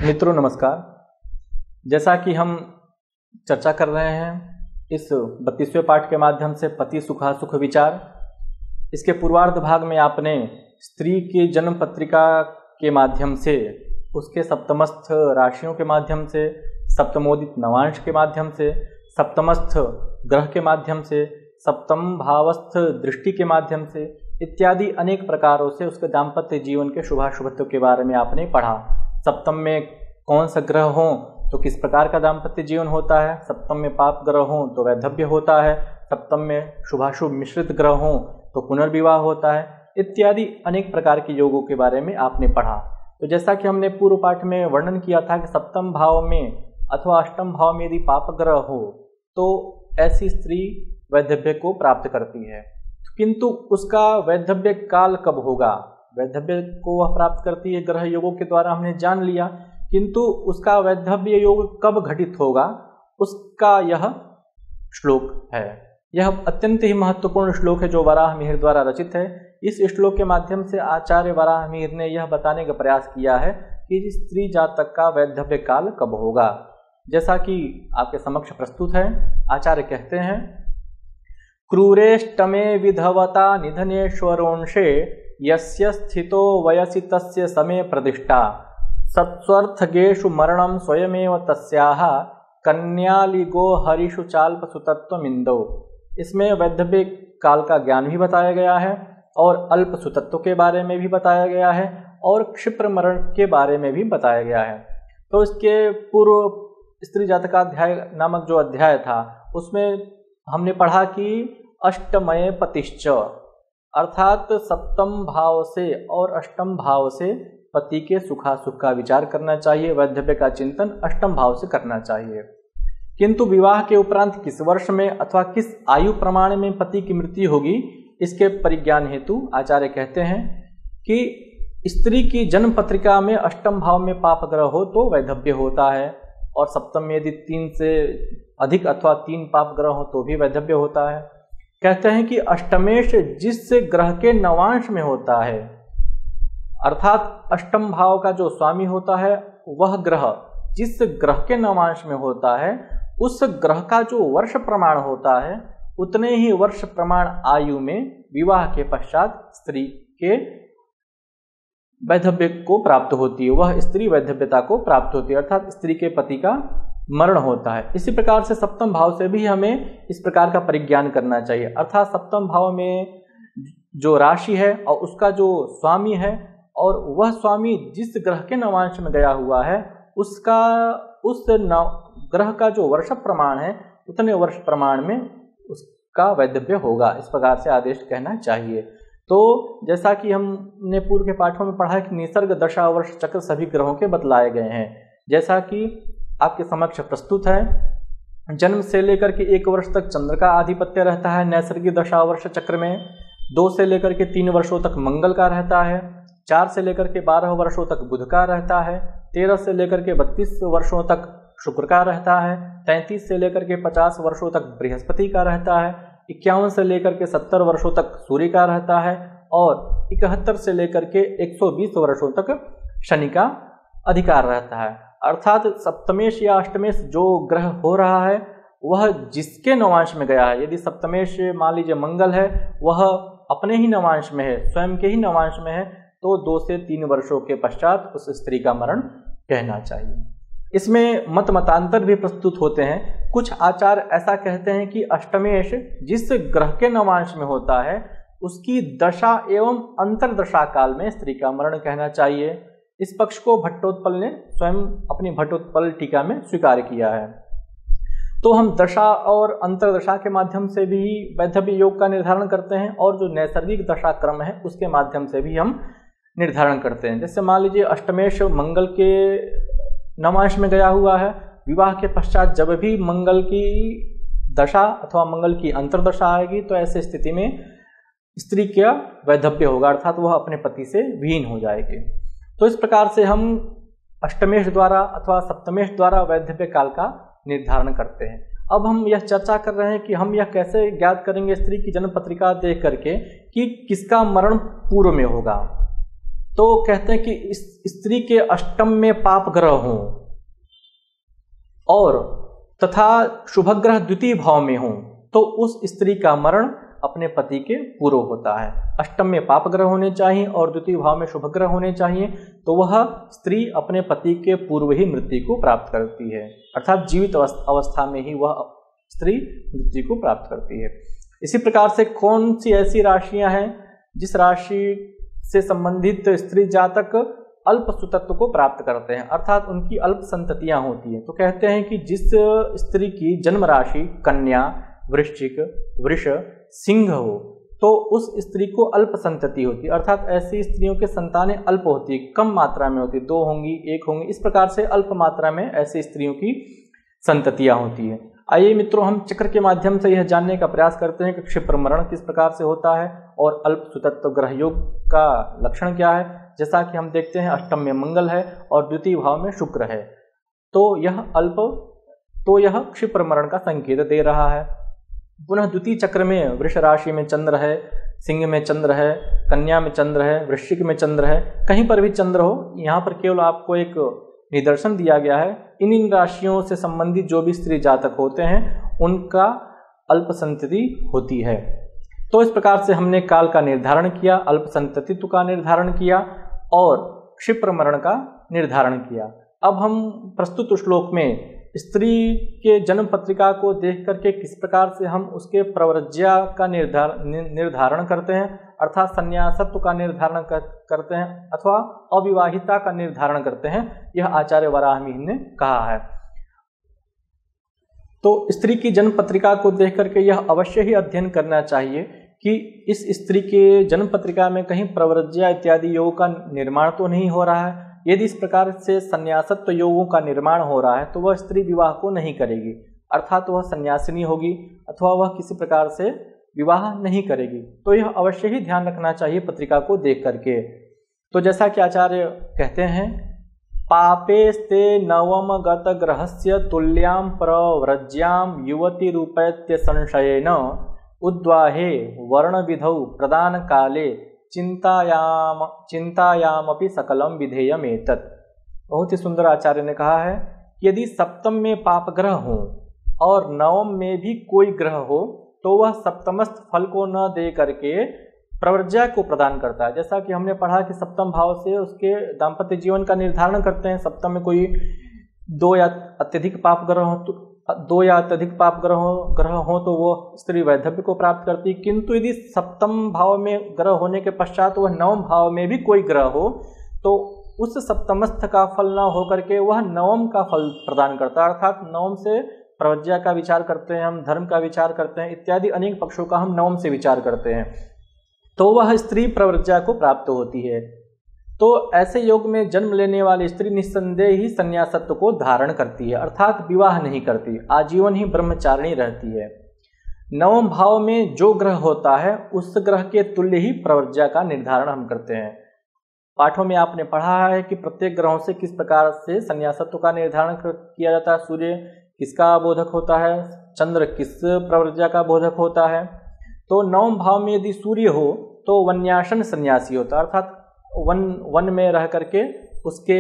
मित्रों नमस्कार। जैसा कि हम चर्चा कर रहे हैं इस 32वें पाठ के माध्यम से पति सुखासुख विचार, इसके पूर्वार्ध भाग में आपने स्त्री की जन्म पत्रिका के माध्यम से, उसके सप्तमस्थ राशियों के माध्यम से, सप्तमोदित नवांश के माध्यम से, सप्तमस्थ ग्रह के माध्यम से, सप्तम भावस्थ दृष्टि के माध्यम से इत्यादि अनेक प्रकारों से उसके दाम्पत्य जीवन के शुभाशुभत्व के बारे में आपने पढ़ा। सप्तम में कौन सा ग्रह हो तो किस प्रकार का दाम्पत्य जीवन होता है, सप्तम में पाप ग्रह हो तो वैधव्य होता है, सप्तम में शुभाशुभ मिश्रित ग्रह हो तो पुनर्विवाह होता है, इत्यादि अनेक प्रकार के योगों के बारे में आपने पढ़ा। तो जैसा कि हमने पूर्व पाठ में वर्णन किया था कि सप्तम भाव में अथवा अष्टम भाव में यदि पाप ग्रह हो तो ऐसी स्त्री वैधव्य को प्राप्त करती है, किंतु उसका वैधव्य काल कब होगा, वैधव्य को वह प्राप्त करती है ग्रह योगों के द्वारा हमने जान लिया, किंतु उसका वैधव्य योग कब घटित होगा उसका यह श्लोक है। यह अत्यंत ही महत्वपूर्ण श्लोक है जो वराह मिहिर द्वारा रचित है। इस श्लोक के माध्यम से आचार्य वराह मिहिर ने यह बताने का प्रयास किया है कि स्त्री जातक का वैधव्य काल कब होगा। जैसा कि आपके समक्ष प्रस्तुत है, आचार्य कहते हैं, क्रूरेष्टमे विधवता निधनेश्वरोंशे यस्य स्थितो वयसि तस्य समे प्रतिष्ठा सत्स्वर्थगेषु मरणं स्वयमेव तस्याः कन्यालिगो हरिषु चाल्पसुतत्वमिन्दौ। इसमें वैधव्य काल का ज्ञान भी बताया गया है और अल्प सुतत्व के बारे में भी बताया गया है और क्षिप्र मरण के बारे में भी बताया गया है। तो इसके पूर्व स्त्री जातकाध्याय नामक जो अध्याय था उसमें हमने पढ़ा कि अष्टमय पतिश्च, अर्थात सप्तम भाव से और अष्टम भाव से पति के सुखासुख का विचार करना चाहिए, वैधव्य का चिंतन अष्टम भाव से करना चाहिए। किंतु विवाह के उपरांत किस वर्ष में अथवा किस आयु प्रमाण में पति की मृत्यु होगी, इसके परिज्ञान हेतु आचार्य कहते हैं कि स्त्री की जन्म पत्रिका में अष्टम भाव में पाप ग्रह हो तो वैधव्य होता है, और सप्तम में यदि 3 से अधिक अथवा 3 पाप ग्रह हो तो भी वैधव्य होता है। कहते हैं कि अष्टमेश जिस ग्रह के नवांश में होता है, अर्थात अष्टम भाव का जो स्वामी होता है वह ग्रह जिस ग्रह के नवांश में होता है उस ग्रह का जो वर्ष प्रमाण होता है उतने ही वर्ष प्रमाण आयु में विवाह के पश्चात स्त्री के वैधव्य को प्राप्त होती है, वह स्त्री वैधव्यता को प्राप्त होती है, अर्थात स्त्री के पति का मरण होता है। इसी प्रकार से सप्तम भाव से भी हमें इस प्रकार का परिज्ञान करना चाहिए, अर्थात सप्तम भाव में जो राशि है और उसका जो स्वामी है और वह स्वामी जिस ग्रह के नवांश में गया हुआ है उसका उस ग्रह का जो वर्ष प्रमाण है उतने वर्ष प्रमाण में उसका वैधव्य होगा, इस प्रकार से आदेश कहना चाहिए। तो जैसा कि हमने पूर्व के पाठों में पढ़ा कि निसर्ग दशा वर्ष चक्र सभी ग्रहों के बतलाए गए हैं, जैसा कि आपके समक्ष प्रस्तुत है। जन्म से लेकर के 1 वर्ष तक चंद्र का आधिपत्य रहता है नैसर्गिक दशा वर्ष चक्र में, 2 से लेकर के 3 वर्षों तक मंगल का रहता है, 4 से लेकर के 12 वर्षों तक बुध का रहता है, 13 से लेकर के 32 वर्षों तक शुक्र का रहता है, 33 से लेकर के 50 वर्षों तक बृहस्पति का रहता है, 51 से लेकर के 70 वर्षों तक सूर्य का रहता है और 71 से लेकर के 120 वर्षों तक शनि का अधिकार रहता है। अर्थात सप्तमेश या अष्टमेश जो ग्रह हो रहा है वह जिसके नवांश में गया है, यदि सप्तमेश मान लीजिए मंगल है, वह अपने ही नवांश में है, स्वयं के ही नवांश में है, तो 2 से 3 वर्षों के पश्चात उस स्त्री का मरण कहना चाहिए। इसमें मतांतर भी प्रस्तुत होते हैं। कुछ आचार्य ऐसा कहते हैं कि अष्टमेश जिस ग्रह के नवांश में होता है उसकी दशा एवं अंतरदशा काल में स्त्री का मरण कहना चाहिए। इस पक्ष को भट्टोत्पल ने स्वयं अपनी भट्टोत्पल टीका में स्वीकार किया है। तो हम दशा और अंतरदशा के माध्यम से भी वैधव्य योग का निर्धारण करते हैं और जो नैसर्गिक दशा क्रम है उसके माध्यम से भी हम निर्धारण करते हैं। जैसे मान लीजिए अष्टमेश मंगल के नवांश में गया हुआ है, विवाह के पश्चात जब भी मंगल की दशा अथवा मंगल की अंतरदशा आएगी तो ऐसे स्थिति में स्त्री का वैधव्य होगा, अर्थात वह अपने पति से विहीन हो जाएगी। तो इस प्रकार से हम अष्टमेश द्वारा अथवा सप्तमेश द्वारा वैधव्य काल का निर्धारण करते हैं। अब हम यह चर्चा कर रहे हैं कि हम यह कैसे ज्ञात करेंगे स्त्री की जन्म पत्रिका देख करके कि किसका मरण पूर्व में होगा। तो कहते हैं कि इस स्त्री के अष्टम में पाप ग्रह हों और तथा शुभ ग्रह द्वितीय भाव में हों तो उस स्त्री का मरण अपने पति के पूर्व होता है। अष्टम में पाप ग्रह होने चाहिए और द्वितीय भाव में शुभ ग्रह होने चाहिए, तो वह स्त्री अपने पति के पूर्व ही मृत्यु को प्राप्त करती है, अर्थात जीवित अवस्था में ही वह स्त्री मृत्यु को प्राप्त करती है। इसी प्रकार से कौन सी ऐसी राशियां हैं जिस राशि से संबंधित स्त्री जातक अल्प सुतत्व को प्राप्त करते हैं, अर्थात उनकी अल्प संततियां होती हैं। तो कहते हैं कि जिस स्त्री की जन्म राशि कन्या, वृश्चिक, वृष, सिंह हो तो उस स्त्री को अल्प संतति होती है, अर्थात ऐसी स्त्रियों के संतानें अल्प होती है, कम मात्रा में होती है, 2 होंगी, 1 होंगी, इस प्रकार से अल्प मात्रा में ऐसी स्त्रियों की संततियां होती है। आइए मित्रों, हम चक्र के माध्यम से यह जानने का प्रयास करते हैं कि क्षिप्र मरण किस प्रकार से होता है और अल्प सुतत्व ग्रह योग का लक्षण क्या है। जैसा कि हम देखते हैं अष्टम में मंगल है और द्वितीय भाव में शुक्र है, तो यह क्षिप्र मरण का संकेत दे रहा है। पुनः द्वितीय चक्र में वृष राशि में चंद्र है, सिंह में चंद्र है, कन्या में चंद्र है, वृश्चिक में चंद्र है, कहीं पर भी चंद्र हो, यहाँ पर केवल आपको एक निदर्शन दिया गया है। इन राशियों से संबंधित जो भी स्त्री जातक होते हैं उनका अल्प संतति होती है। तो इस प्रकार से हमने काल का निर्धारण किया, अल्प संततित्व का निर्धारण किया और क्षिप्र मरण का निर्धारण किया। अब हम प्रस्तुत श्लोक में स्त्री के जन्म पत्रिका को देख करके किस प्रकार से हम उसके प्रव्रज्या का निर्धारण करते हैं, अर्थात संन्यासत्व का निर्धारण करते हैं अथवा अविवाहिता का निर्धारण करते हैं, यह आचार्य वराहमिहिर ने कहा है। तो स्त्री की जन्म पत्रिका को देख करके यह अवश्य ही अध्ययन करना चाहिए कि इस स्त्री के जन्म पत्रिका में कहीं प्रव्रज्या इत्यादि योगों का निर्माण तो नहीं हो रहा है। यदि इस प्रकार से संन्यासत्व योगों का निर्माण हो रहा है तो वह स्त्री विवाह को नहीं करेगी, अर्थात वह सन्यासिनी होगी अथवा वह किसी प्रकार से विवाह नहीं करेगी। तो यह अवश्य ही ध्यान रखना चाहिए पत्रिका को देख करके। तो जैसा कि आचार्य कहते हैं, पापेस्ते नवम गत ग्रहस्य तुल्याम प्रव्रज्याम युवती रूपैत्य संशयेन उद्वाहे वर्ण विधौ प्रदान काले चिंतायामपि सकलम विधेयम एतत्। बहुत ही सुंदर आचार्य ने कहा है कि यदि सप्तम में पाप ग्रह हो और नवम में भी कोई ग्रह हो तो वह सप्तमस्थ फल को न दे करके प्रव्रज्या को प्रदान करता है। जैसा कि हमने पढ़ा कि सप्तम भाव से उसके दाम्पत्य जीवन का निर्धारण करते हैं। सप्तम में कोई 2 या अत्यधिक पाप ग्रह हो तो वो स्त्री वैधव्य को प्राप्त करती है, किंतु यदि सप्तम भाव में ग्रह होने के पश्चात वह नवम भाव में भी कोई ग्रह हो तो उस सप्तमस्थ का फल न होकर के वह नवम का फल प्रदान करता है, अर्थात नवम से प्रव्रज्या का विचार करते हैं हम, धर्म का विचार करते हैं, इत्यादि अनेक पक्षों का हम नवम से विचार करते हैं, तो वह स्त्री प्रव्रज्या को प्राप्त होती है। तो ऐसे योग में जन्म लेने वाली स्त्री निस्संदेह ही संन्यासत्व को धारण करती है, अर्थात विवाह नहीं करती, आजीवन ही ब्रह्मचारिणी रहती है। नवम भाव में जो ग्रह होता है उस ग्रह के तुल्य ही प्रव्रज्या का निर्धारण हम करते हैं। पाठों में आपने पढ़ा है कि प्रत्येक ग्रहों से किस प्रकार से संन्यासत्व का निर्धारण किया जाता है। सूर्य किसका बोधक होता है, चंद्र किस प्रव्रज्या का बोधक होता है। तो नवम भाव में यदि सूर्य हो तो वन्यासन सन्यासी होता है, अर्थात वन में रह करके उसके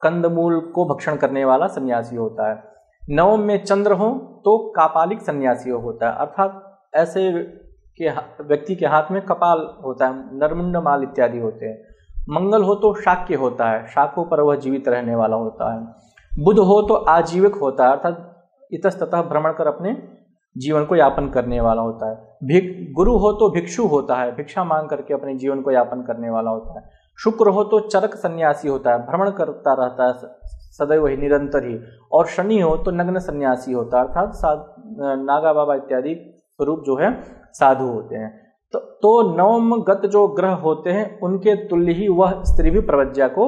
कंदमूल को भक्षण करने वाला सन्यासी होता है। नवम में चंद्र हो तो कापालिक सन्यासी होता है, अर्थात ऐसे के व्यक्ति के हाथ में कपाल होता है, नरमुंड माल इत्यादि होते हैं। मंगल हो तो शाक्य होता है, शाखों पर वह जीवित रहने वाला होता है। बुध हो तो आजीविक होता है, अर्थात इतस्ततः भ्रमण कर अपने जीवन को यापन करने वाला होता है। गुरु हो तो भिक्षु होता है, भिक्षा मांग करके अपने जीवन को यापन करने वाला होता है। शुक्र हो तो चरक सन्यासी होता है, भ्रमण करता रहता है सदैव ही, निरंतर ही। और शनि हो तो नग्न सन्यासी होता है, अर्थात नागा बाबा इत्यादि स्वरूप जो है साधु होते हैं। तो नवम गत जो ग्रह होते हैं उनके तुल्य ही वह स्त्री भी प्रव्रज्या को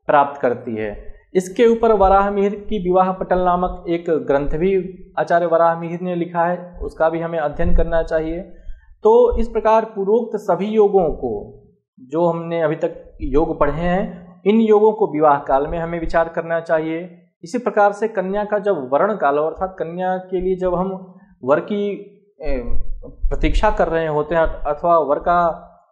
प्राप्त करती है। इसके ऊपर वराहमिहिर की विवाह पटल नामक एक ग्रंथ भी आचार्य वराहमिहिर ने लिखा है, उसका भी हमें अध्ययन करना चाहिए। तो इस प्रकार पूर्वोक्त सभी योगों को जो हमने अभी तक योग पढ़े हैं, इन योगों को विवाह काल में हमें विचार करना चाहिए। इसी प्रकार से कन्या का जब वर्ण काल, अर्थात कन्या के लिए जब हम वर की प्रतीक्षा कर रहे होते हैं अथवा वर का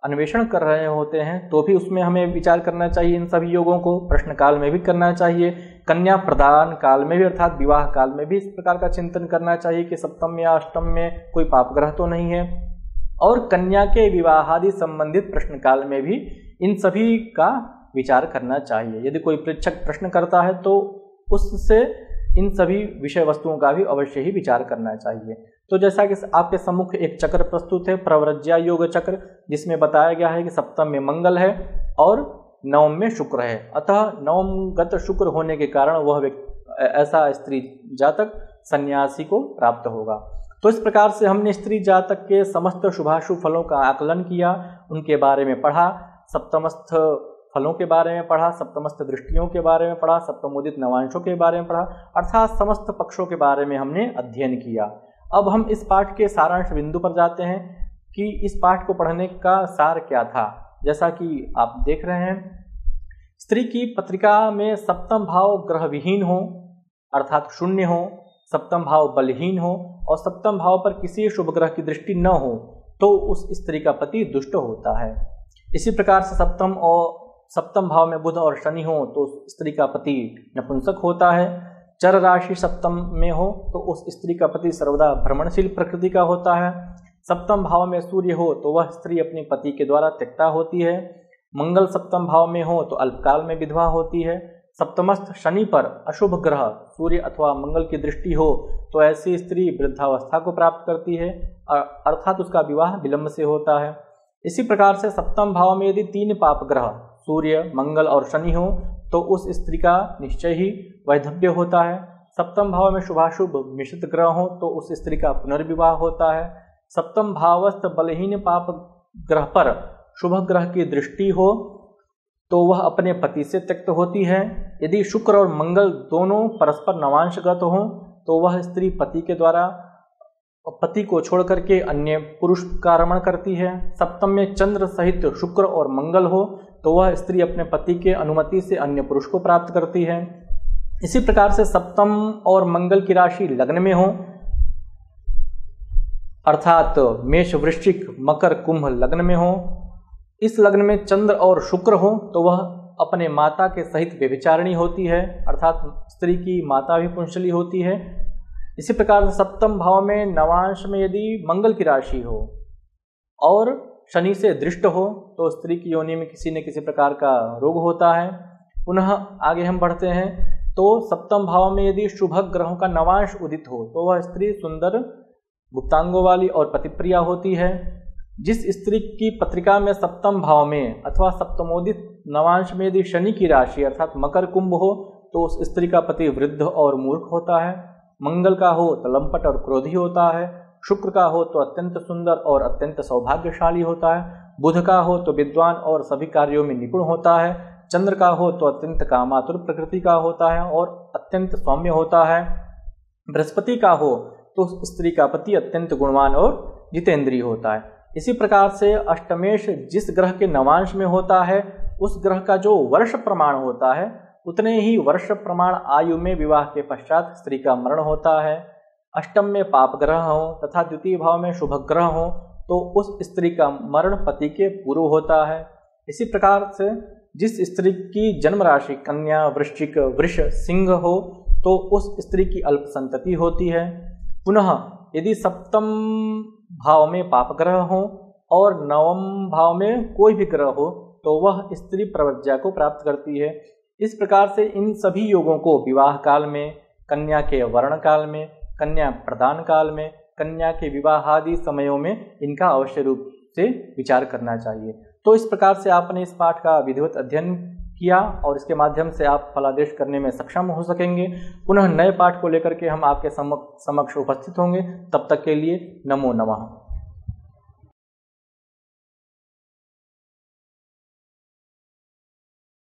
अन्वेषण कर रहे होते हैं तो भी उसमें हमें विचार करना चाहिए इन सभी योगों को। प्रश्न काल में भी करना चाहिए, कन्या प्रदान काल में भी अर्थात विवाह काल में भी इस प्रकार का चिंतन करना चाहिए कि सप्तम या अष्टम में कोई पाप ग्रह तो नहीं है। और कन्या के विवाहादि संबंधित प्रश्न काल में भी इन सभी का विचार करना चाहिए। यदि कोई परीक्षक प्रश्न करता है तो उससे इन सभी विषय वस्तुओं का भी अवश्य ही विचार करना चाहिए। तो जैसा कि आपके सम्मुख एक चक्र प्रस्तुत है, प्रव्रज्या योग चक्र, जिसमें बताया गया है कि सप्तम में मंगल है और नवम में शुक्र है। अतः नवमगत शुक्र होने के कारण वह ऐसा स्त्री जातक सन्यासी को प्राप्त होगा। तो इस प्रकार से हमने स्त्री जातक के समस्त शुभाशुभ फलों का आकलन किया, उनके बारे में पढ़ा, सप्तमस्थ फलों के बारे में पढ़ा, सप्तमस्थ दृष्टियों के बारे में पढ़ा, सप्तमोदित नवांशों के बारे में पढ़ा, अर्थात समस्त पक्षों के बारे में हमने अध्ययन किया। अब हम इस पाठ के सारांश बिंदु पर जाते हैं कि इस पाठ को पढ़ने का सार क्या था। जैसा कि आप देख रहे हैं, स्त्री की पत्रिका में सप्तम भाव ग्रह विहीन हो अर्थात शून्य हो, सप्तम भाव बलहीन हो और सप्तम भाव पर किसी शुभ ग्रह की दृष्टि न हो तो उस स्त्री का पति दुष्ट होता है। इसी प्रकार से सप्तम भाव में बुध और शनि हो तो स्त्री का पति नपुंसक होता है। चर राशि सप्तम में हो तो उस स्त्री का पति सर्वदा भ्रमणशील प्रकृति का होता है। सप्तम भाव में सूर्य हो तो वह स्त्री अपने पति के द्वारा त्यक्ता होती है। मंगल सप्तम भाव में हो तो अल्पकाल में विधवा होती है। सप्तमस्थ शनि पर अशुभ ग्रह सूर्य अथवा मंगल की दृष्टि हो तो ऐसी स्त्री वृद्धावस्था को प्राप्त करती है अर्थात उसका विवाह विलंब से होता है। इसी प्रकार से सप्तम भाव में यदि 3 पाप ग्रह सूर्य, मंगल और शनि हो तो उस स्त्री का निश्चय ही वैधव्य होता है। सप्तम भाव में शुभाशुभ मिश्रित ग्रह हो तो उस स्त्री का पुनर्विवाह होता है। सप्तम भावस्थ बलहीन पाप ग्रह पर शुभ ग्रह की दृष्टि हो तो वह अपने पति से त्यक्त होती है। यदि शुक्र और मंगल दोनों परस्पर नवांशगत हो तो वह स्त्री पति के द्वारा पति को छोड़ करके अन्य पुरुष का रमण करती है। सप्तम में चंद्र सहित शुक्र और मंगल हो तो वह स्त्री अपने पति के अनुमति से अन्य पुरुष को प्राप्त करती है। इसी प्रकार से सप्तम और मंगल की राशि लग्न में हो अर्थात मेष, वृश्चिक, मकर, कुंभ लग्न में हो, इस लग्न में चंद्र और शुक्र हो तो वह अपने माता के सहित व्यभिचारिणी होती है अर्थात स्त्री की माता भी पुंसली होती है। इसी प्रकार से सप्तम भाव में नवांश में यदि मंगल की राशि हो और शनि से दृष्ट हो तो स्त्री की योनि में किसी न किसी प्रकार का रोग होता है। पुनः आगे हम बढ़ते हैं तो सप्तम भाव में यदि शुभ ग्रहों का नवांश उदित हो तो वह स्त्री सुंदर गुप्तांगों वाली और पतिप्रिया होती है। जिस स्त्री की पत्रिका में सप्तम भाव में अथवा सप्तमोदित नवांश में यदि शनि की राशि अर्थात मकर, कुंभ हो तो उस स्त्री का पति वृद्ध और मूर्ख होता है। मंगल का हो तो लंपट और क्रोधी होता है। शुक्र का हो तो अत्यंत सुंदर और अत्यंत सौभाग्यशाली होता है। बुध का हो तो विद्वान और सभी कार्यों में निपुण होता है। चंद्र का हो तो अत्यंत कामातुर प्रकृति का होता है और अत्यंत सौम्य होता है। बृहस्पति का हो तो स्त्री का पति अत्यंत गुणवान और जितेंद्रिय होता है। इसी प्रकार से अष्टमेश जिस ग्रह के नवांश में होता है उस ग्रह का जो वर्ष प्रमाण होता है उतने ही वर्ष प्रमाण आयु में विवाह के पश्चात स्त्री का मरण होता है। अष्टम में पाप ग्रह हो तथा द्वितीय भाव में शुभ ग्रह हो तो उस स्त्री का मरण पति के पूर्व होता है। इसी प्रकार से जिस स्त्री की जन्म राशि कन्या, वृश्चिक, वृष, सिंह हो तो उस स्त्री की अल्प संतति होती है। पुनः यदि सप्तम भाव में पाप ग्रह हो और नवम भाव में कोई भी ग्रह हो तो वह स्त्री प्रव्रज्या को प्राप्त करती है। इस प्रकार से इन सभी योगों को विवाह काल में, कन्या के वर्ण काल में, कन्या प्रदान काल में, कन्या के विवाह आदि समयों में इनका अवश्य रूप से विचार करना चाहिए। तो इस प्रकार से आपने इस पाठ का विधिवत अध्ययन किया और इसके माध्यम से आप फलादेश करने में सक्षम हो सकेंगे। पुनः नए पाठ को लेकर के हम आपके समक्ष उपस्थित होंगे। तब तक के लिए नमो नमः।